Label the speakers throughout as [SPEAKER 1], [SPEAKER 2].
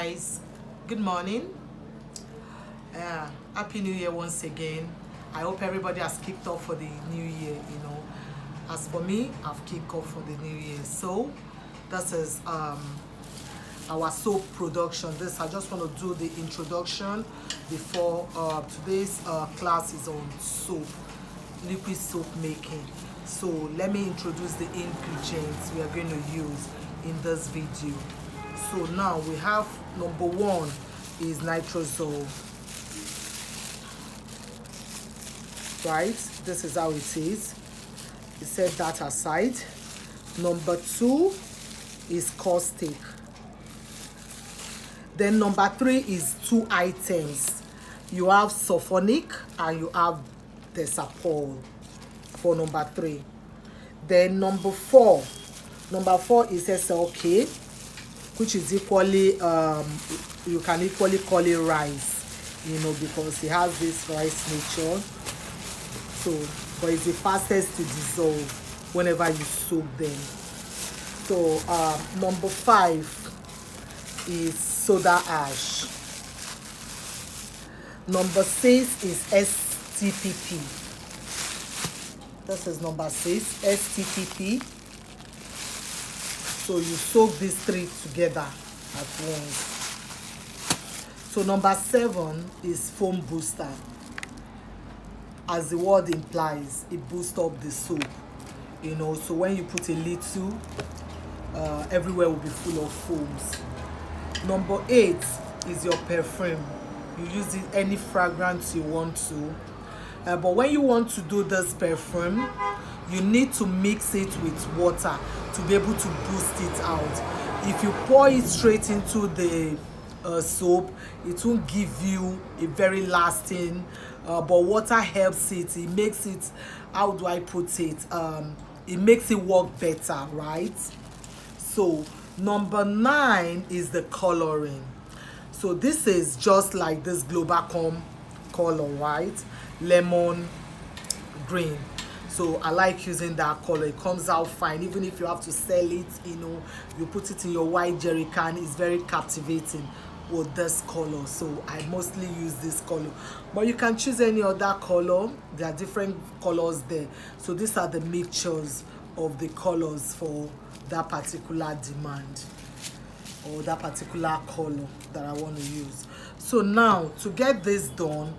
[SPEAKER 1] Guys, good morning. Happy New Year once again. I hope everybody has kicked off for the new year. As for me, I've kicked off for the new year. So this is our soap production. I just want to do the introduction before today's class is on soap, liquid soap making. So let me introduce the ingredients we are going to use in this video. So now we have number one is nitrosol, right? This is how it is. We set that aside. Number two is caustic. Then number three is two items. You have sulfonic and you have desapol for number three. Then number four is SLK, which is equally you can equally call it rice, because it has this rice nature. So but it's the fastest to dissolve whenever you soak them. So number five is soda ash. Number six is STPP. This is number six, STPP. So you soak these three together at once. So number seven is foam booster. As the word implies, it boosts up the soap. So when you put a little, everywhere will be full of foams. Number eight is your perfume. You use it any fragrance you want to. But when you want to do this perfume, you need to mix it with water to be able to boost it out. If you pour it straight into the soap, it won't give you a very lasting, but water helps it. It makes it, how do I put it? It makes it work better, right? So number nine is the coloring. So this is just like this Globacom color, right? Lemon green. So I like using that color. It comes out fine. Even if you have to sell it, you put it in your white jerry can, it's very captivating with this color. So I mostly use this color, but you can choose any other color. There are different colors there. So these are the mixtures of the colors for that particular demand or that particular color that I want to use. So now to get this done,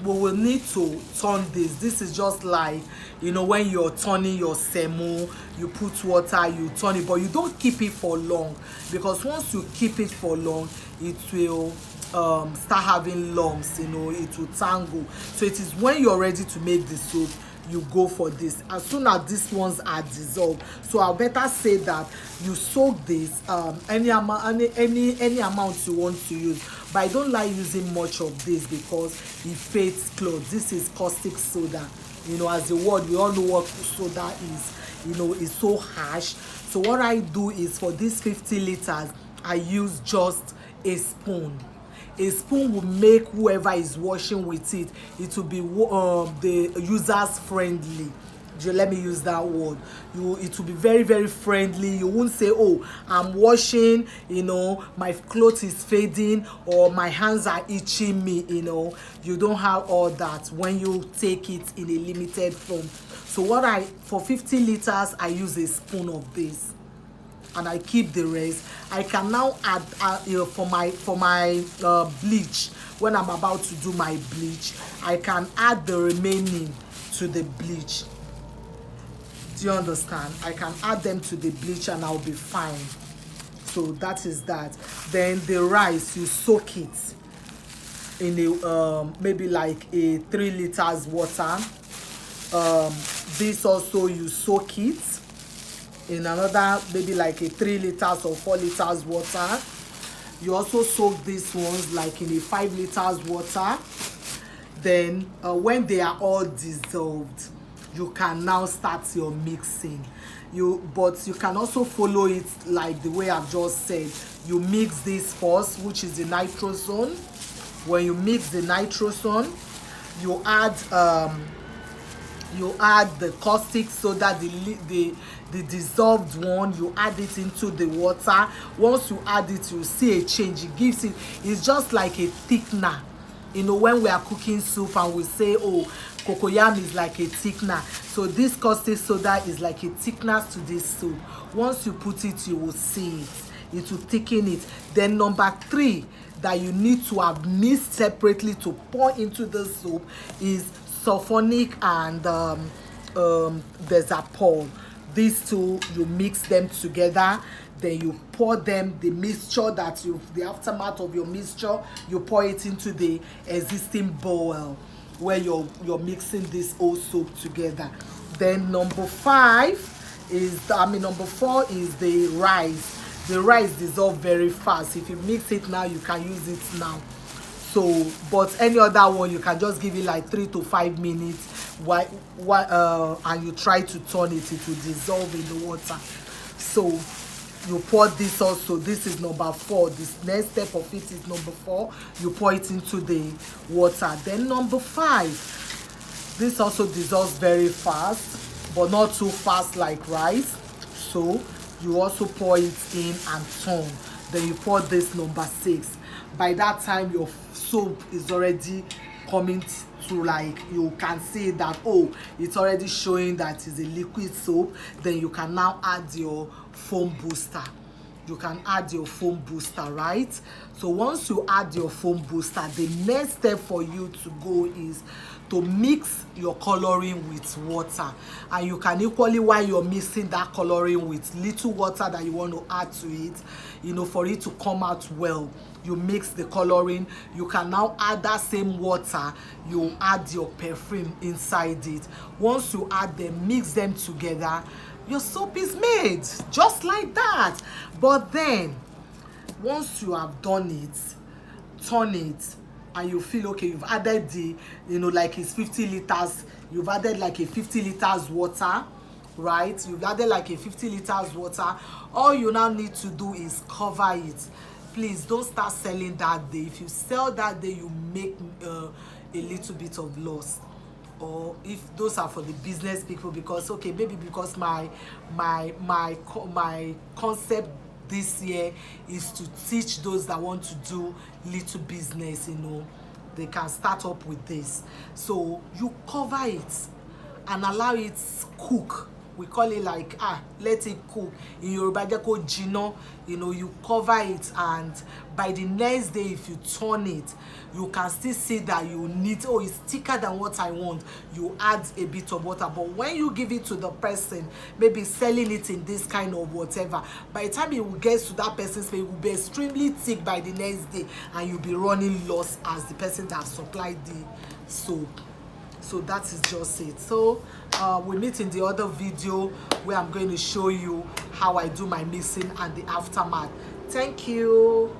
[SPEAKER 1] we will need to turn this. This is just like, when you're turning your semo, you put water, you turn it, but you don't keep it for long, because once you keep it for long, it will start having lumps, it will tangle. So it is when you're ready to make the soup, you go for this as soon as these ones are dissolved. So I'll better say that you soak this any amount you want to use, but I don't like using much of this because it fades clothes. This is caustic soda. As a word, we all know what soda is. It's so harsh. So what I do is, for these 50 liters, I use just a spoon. A spoon will make whoever is washing with it, it will be the users friendly. Let me use that word. It will be very, very friendly. You won't say, oh, I'm washing, my clothes is fading, or my hands are itching me. You don't have all that when you take it in a limited form. So for 50 liters, I use a spoon of this, and I keep the rest. I can now add for my bleach. When I'm about to do my bleach, I can add the remaining to the bleach. Do you understand? I can add them to the bleach and I'll be fine. So that is that. Then the rice, you soak it in a maybe like a 3 liters water. This also, you soak it in another maybe like a 3 liters or 4 liters water. You also soak these ones like in a 5 liters water. Then when they are all dissolved, you can now start your mixing. But you can also follow it like the way I've just said. You mix this first, which is the nitrosone. When you mix the nitrosone, you add you add the caustic soda, the dissolved one, you add it into the water. Once you add it, you see a change. It gives it, it's just like a thickener. You know, when we are cooking soup and we say, oh, cocoyam is like a thickener, so this caustic soda is like a thickener to this soup. Once you put it, you will see it will thicken it. Then number 3 that you need to have mixed separately to pour into the soup is sulfonic and desapol. These two, you mix them together, then you pour them, the mixture that the aftermath of your mixture, you pour it into the existing bowl where you're mixing this whole soup together. Then number 4 is the rice. The rice dissolve very fast. If you mix it now, you can use it now. So, but any other one, you can just give it like 3 to 5 minutes and you try to turn it, it will dissolve in the water. So you pour this also. This is number 4. This next step of it is number 4. You pour it into the water. Then number 5, this also dissolves very fast, but not too fast like rice. So you also pour it in and turn. Then you pour this number 6. By that time, your soup is already coming to, like, you can see that, oh, it's already showing that it's a liquid soap. Then you can now add your foam booster. You can add your foam booster, right? So once you add your foam booster, the next step for you to go is to mix your coloring with water. And you can equally, while you're mixing that coloring with little water that you want to add to it, you know, for it to come out well, you mix the coloring. You can now add that same water, you add your perfume inside it. Once you add them, mix them together, your soap is made just like that. But then once you have done it, turn it, and you feel okay, you've added the, you know, like it's 50 liters, you've added like a 50 liters water, right? You've added like a 50 liters water. All you now need to do is cover it. Please don't start selling that day. If you sell that day, you make a little bit of loss. Or if those are for the business people, because okay, maybe because my concept this year is to teach those that want to do little business, you know, they can start up with this. So you cover it and allow it cook. We call it like, let it cook. In Yoruba, they call jino. You know, you cover it, and by the next day, if you turn it, you can still see that you need, oh, it's thicker than what I want. You add a bit of water. But when you give it to the person, maybe selling it in this kind of whatever, by the time it will get to that person's place, it will be extremely thick by the next day, and you'll be running loss as the person that supplied the soap. So that is just it. So we meet in the other video where I'm going to show you how I do my mixing and the aftermath. Thank you.